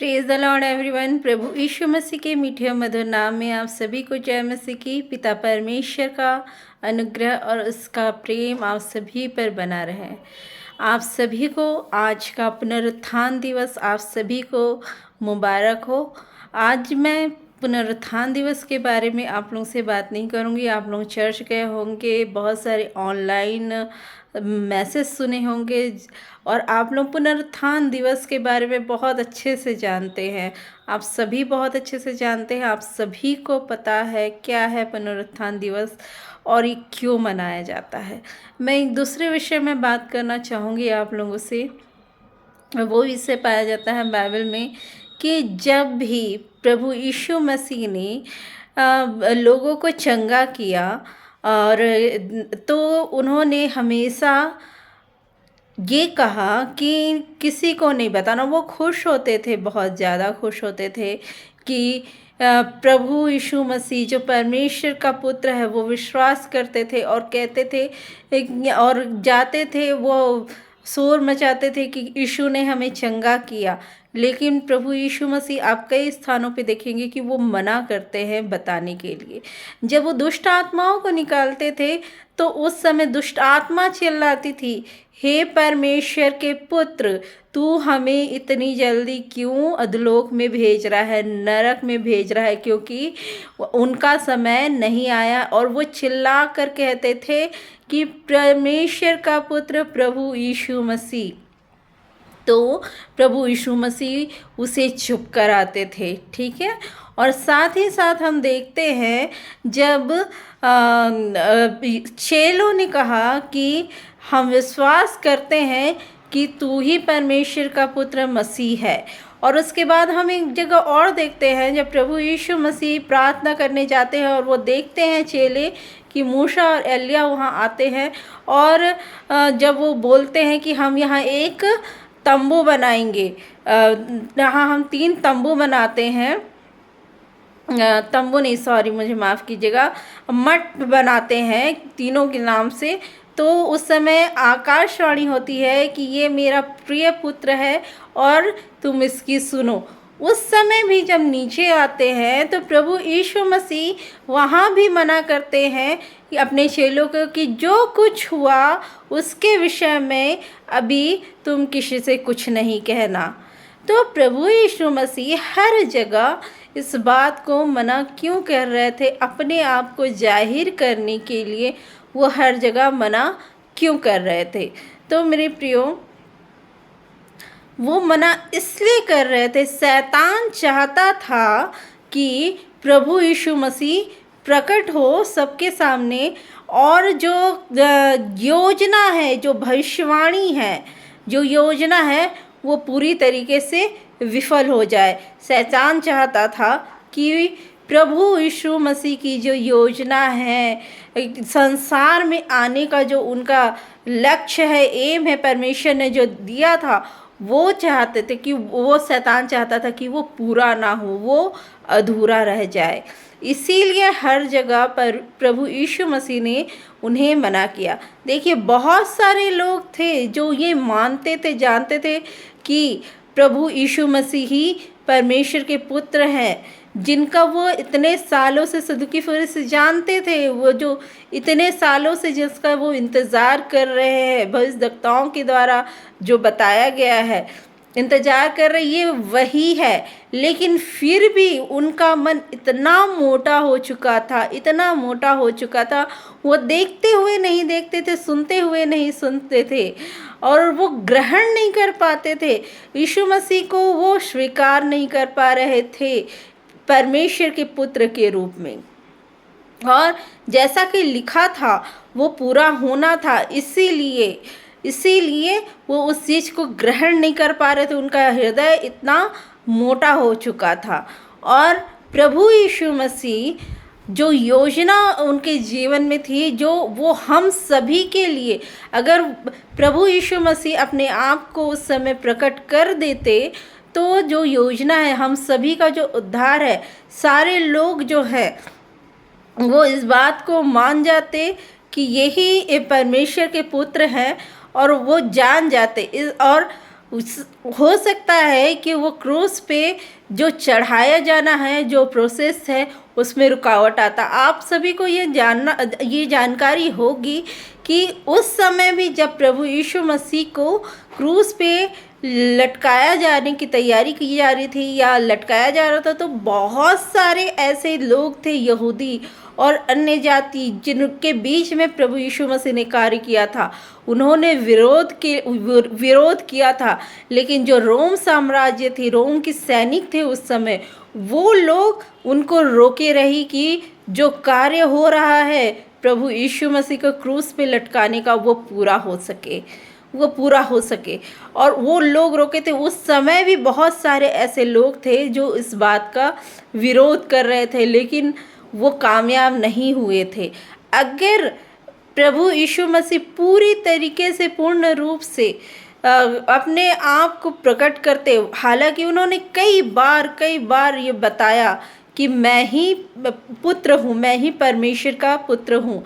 Praise the lord everyone. प्रभु यीशु मसीह के मीठे और मधुर नाम में आप सभी को जय मसीह की। पिता परमेश्वर का अनुग्रह और उसका प्रेम आप सभी पर बना रहे। आप सभी को आज का पुनरुत्थान दिवस आप सभी को मुबारक हो। आज मैं पुनरुत्थान दिवस के बारे में आप लोगों से बात नहीं करूंगी। आप लोग चर्च गए होंगे, बहुत सारे ऑनलाइन मैसेज सुने होंगे और आप लोग पुनरुत्थान दिवस के बारे में बहुत अच्छे से जानते हैं। आप सभी बहुत अच्छे से जानते हैं, आप सभी को पता है क्या है पुनरुत्थान दिवस और ये क्यों मनाया जाता है। मैं एक दूसरे विषय में बात करना चाहूँगी आप लोगों से। वो विषय पाया जाता है बाइबल में कि जब भी प्रभु यीशु मसीह ने लोगों को चंगा किया और तो उन्होंने हमेशा ये कहा कि किसी को नहीं बताना। वो खुश होते थे, बहुत ज़्यादा खुश होते थे कि प्रभु यीशु मसीह जो परमेश्वर का पुत्र है वो विश्वास करते थे और कहते थे और जाते थे, वो शोर मचाते थे कि यीशु ने हमें चंगा किया। लेकिन प्रभु यीशु मसीह आप कई स्थानों पे देखेंगे कि वो मना करते हैं बताने के लिए। जब वो दुष्ट आत्माओं को निकालते थे तो उस समय दुष्ट आत्मा चिल्लाती थी, हे परमेश्वर के पुत्र, तू हमें इतनी जल्दी क्यों अधोलोक में भेज रहा है, नरक में भेज रहा है, क्योंकि उनका समय नहीं आया। और वो चिल्ला कर कहते थे कि परमेश्वर का पुत्र प्रभु यीशु मसीह। तो प्रभु यीशु मसीह उसे चुप कराते थे, ठीक है। और साथ ही साथ हम देखते हैं जब चेलों ने कहा कि हम विश्वास करते हैं कि तू ही परमेश्वर का पुत्र मसीह है। और उसके बाद हम एक जगह और देखते हैं जब प्रभु यीशु मसीह प्रार्थना करने जाते हैं और वो देखते हैं चेले कि मूसा और एलिया वहाँ आते हैं और जब वो बोलते हैं कि हम यहाँ एक तंबू बनाएंगे, यहाँ हम 3 तंबू बनाते हैं, तंबू नहीं, सॉरी मुझे माफ़ कीजिएगा, मठ बनाते हैं तीनों के नाम से। तो उस समय आकाशवाणी होती है कि ये मेरा प्रिय पुत्र है और तुम इसकी सुनो। उस समय भी जब नीचे आते हैं तो प्रभु यीशु मसीह वहाँ भी मना करते हैं कि अपने चेलों को कि जो कुछ हुआ उसके विषय में अभी तुम किसी से कुछ नहीं कहना। तो प्रभु यीशु मसीह हर जगह इस बात को मना क्यों कर रहे थे? अपने आप को जाहिर करने के लिए वो हर जगह मना क्यों कर रहे थे? तो मेरे प्रियो, वो मना इसलिए कर रहे थे, शैतान चाहता था कि प्रभु यीशु मसीह प्रकट हो सबके सामने और जो योजना है, जो भविष्यवाणी है, जो योजना है वो पूरी तरीके से विफल हो जाए। शैतान चाहता था कि प्रभु यीशु मसीह की जो योजना है, संसार में आने का जो उनका लक्ष्य है, एम है, परमेश्वर ने जो दिया था, वो चाहते थे कि वो शैतान चाहता था कि वो पूरा ना हो, वो अधूरा रह जाए। इसीलिए हर जगह पर प्रभु यीशु मसीह ने उन्हें मना किया। देखिए, बहुत सारे लोग थे जो ये मानते थे, जानते थे कि प्रभु यीशु मसीह ही परमेश्वर के पुत्र हैं, जिनका वो इतने सालों से सदुकी फरीसी जानते थे, वो जो इतने सालों से जिसका वो इंतज़ार कर रहे हैं, भविष्यवक्ताओं के द्वारा जो बताया गया है, इंतज़ार कर रहे, ये वही है। लेकिन फिर भी उनका मन इतना मोटा हो चुका था, इतना मोटा हो चुका था, वो देखते हुए नहीं देखते थे, सुनते हुए नहीं सुनते थे और वो ग्रहण नहीं कर पाते थे। यीशु मसीह को वो स्वीकार नहीं कर पा रहे थे परमेश्वर के पुत्र के रूप में। और जैसा कि लिखा था वो पूरा होना था, इसीलिए वो उस चीज़ को ग्रहण नहीं कर पा रहे थे। उनका हृदय इतना मोटा हो चुका था। और प्रभु यीशु मसीह जो योजना उनके जीवन में थी, जो वो हम सभी के लिए, अगर प्रभु यीशु मसीह अपने आप को उस समय प्रकट कर देते तो जो योजना है, हम सभी का जो उद्धार है, सारे लोग जो है वो इस बात को मान जाते कि यही परमेश्वर के पुत्र हैं और वो जान जाते और हो सकता है कि वो क्रूस पे जो चढ़ाया जाना है, जो प्रोसेस है, उसमें रुकावट आता। आप सभी को ये जानकारी होगी कि उस समय भी जब प्रभु यीशु मसीह को क्रूस पे लटकाया जाने की तैयारी की जा रही थी या लटकाया जा रहा था, तो बहुत सारे ऐसे लोग थे, यहूदी और अन्य जाति, जिनके बीच में प्रभु यीशु मसीह ने कार्य किया था। उन्होंने विरोध किया था, लेकिन जो रोम साम्राज्य थी, रोम की सैनिक थे उस समय, वो लोग उनको रोके रही कि जो कार्य हो रहा है प्रभु यीशु मसीह को क्रूस पे लटकाने का, वो पूरा हो सके। और वो लोग रोके थे। उस समय भी बहुत सारे ऐसे लोग थे जो इस बात का विरोध कर रहे थे, लेकिन वो कामयाब नहीं हुए थे। अगर प्रभु यीशु मसीह पूरी तरीके से, पूर्ण रूप से अपने आप को प्रकट करते, हालांकि उन्होंने कई बार ये बताया कि मैं ही पुत्र हूँ, मैं ही परमेश्वर का पुत्र हूँ,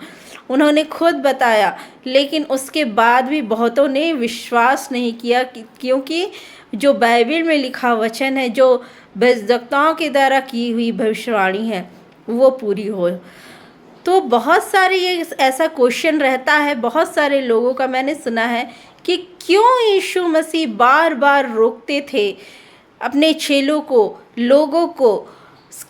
उन्होंने खुद बताया, लेकिन उसके बाद भी बहुतों ने विश्वास नहीं किया, क्योंकि जो बाइबल में लिखा वचन है, जो भविष्यवक्ताओं के द्वारा की हुई भविष्यवाणी है, वो पूरी हो। तो बहुत सारे ये ऐसा क्वेश्चन रहता है बहुत सारे लोगों का, मैंने सुना है कि क्यों यीशु मसीह बार बार रोकते थे अपने चेलों को, लोगों को,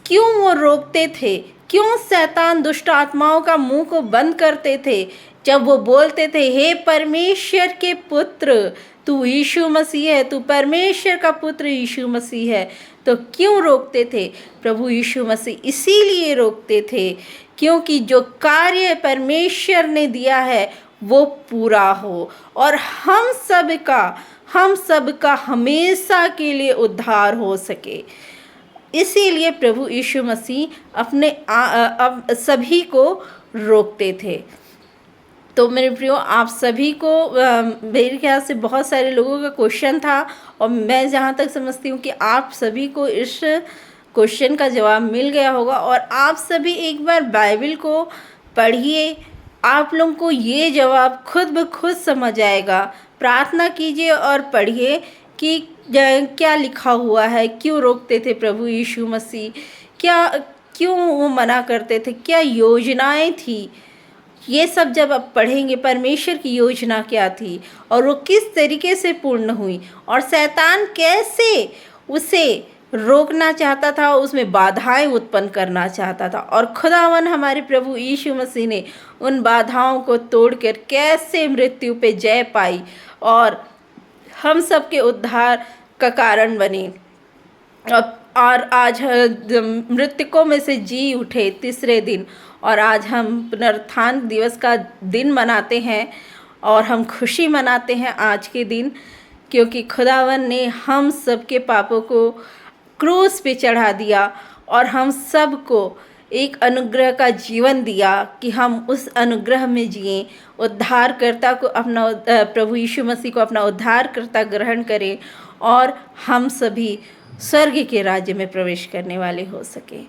क्यों वो रोकते थे, क्यों शैतान दुष्ट आत्माओं का मुंह को बंद करते थे जब वो बोलते थे, हे परमेश्वर के पुत्र तू यीशु मसीह है, तू परमेश्वर का पुत्र यीशु मसीह है। तो क्यों रोकते थे? प्रभु यीशु मसीह इसीलिए रोकते थे क्योंकि जो कार्य परमेश्वर ने दिया है वो पूरा हो और हम सब का हमेशा के लिए उद्धार हो सके। इसीलिए प्रभु यीशु मसीह अपने सभी को रोकते थे। तो मेरे प्रियो, आप सभी को मेरे ख्याल से बहुत सारे लोगों का क्वेश्चन था और मैं जहाँ तक समझती हूँ कि आप सभी को इस क्वेश्चन का जवाब मिल गया होगा। और आप सभी एक बार बाइबल को पढ़िए, आप लोगों को ये जवाब खुद ब खुद समझ आएगा। प्रार्थना कीजिए और पढ़िए कि क्या लिखा हुआ है, क्यों रोकते थे प्रभु यीशु मसीह, क्यों वो मना करते थे, क्या योजनाएं थी। ये सब जब आप पढ़ेंगे, परमेश्वर की योजना क्या थी और वो किस तरीके से पूर्ण हुई और शैतान कैसे उसे रोकना चाहता था, उसमें बाधाएं उत्पन्न करना चाहता था, और खुदावन हमारे प्रभु यीशु मसीह ने उन बाधाओं को तोड़कर कैसे मृत्यु पे जय पाई और हम सब के उद्धार का कारण बने और आज मृतकों में से जी उठे तीसरे दिन। और आज हम पुनरुत्थान दिवस का दिन मनाते हैं और हम खुशी मनाते हैं आज के दिन, क्योंकि खुदावन ने हम सब के पापों को क्रूस पे चढ़ा दिया और हम सब को एक अनुग्रह का जीवन दिया कि हम उस अनुग्रह में जिएं, उद्धारकर्ता को अपना प्रभु यीशु मसीह को अपना उद्धारकर्ता ग्रहण करें और हम सभी स्वर्ग के राज्य में प्रवेश करने वाले हो सके।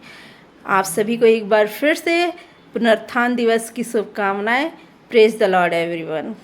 आप सभी को एक बार फिर से पुनरुत्थान दिवस की शुभकामनाएं। Praise the lord everyone.